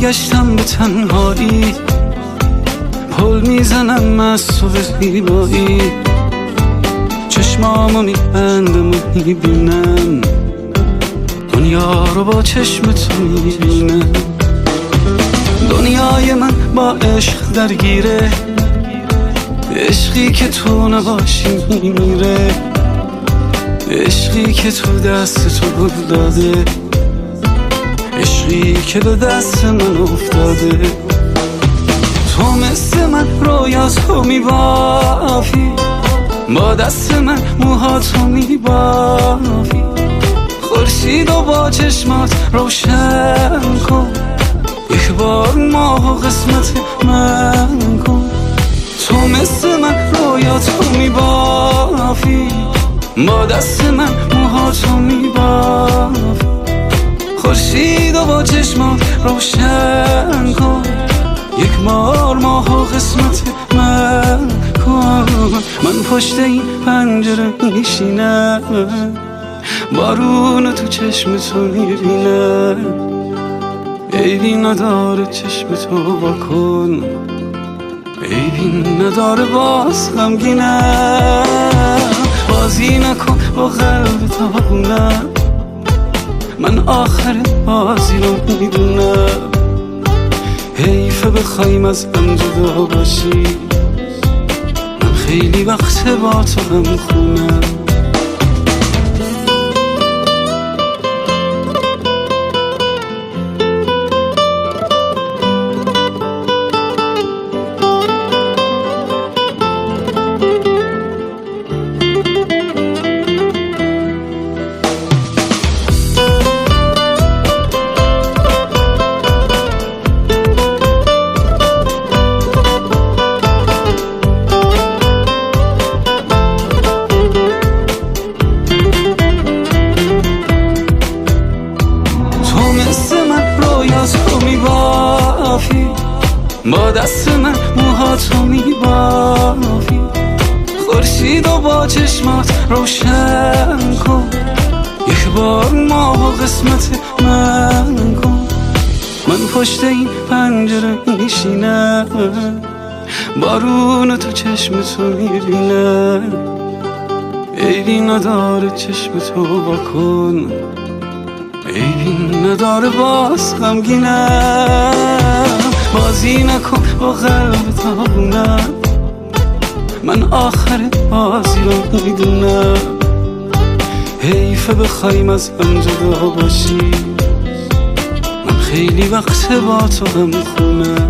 برگشتم به تنهایی، پل میزنم از تو به زیبایی، چشمامو میبندم و میبینم دنیا رو با چشم تو میبینم. دنیای من با عشق درگیره، عشقی که تو نباشی میمیره، عشقی که تو دست تو گل داده، عشقی که به دست من افتاده. تو مثل من رویاتو میبافی، با دست من موهاتو میبافی، خورشید و با چشمات روشن کن، یک بار ماه و قسمت من کن. تو مثل من رویاتو میبافی، با دست من موهاتو میبافی، خورشید و با چشمات روشن کن، یک بار ماه و قسمت من کن. من پشت این پنجره میشینم، بارون تو چشم تو میبینم، عیبی نداره چشم تو بکن، عیبی نداره باز غمگینم. بازی نکن با قلب تاونم، من آخر بازی رو میدونم، حیفه بخوایم از هم جدا باشی، من خیلی وقت با تو هم خونم. با دست من موهاتو میبافی، خورشید و با چشمات روشن کن، یک بار ماه و قسمت من کن. من پشت این پنجره میشینم، بارون تو چشم تو میبینم، عیبی نداره چشم تو بکن، عیبی نداره باز غمگینم. بازی نکن با قلب تاونم، من آخر بازی رو میدونم، حیفه بخوایم از هم جدا باشی، من خیلی وقت با تو هم خونم.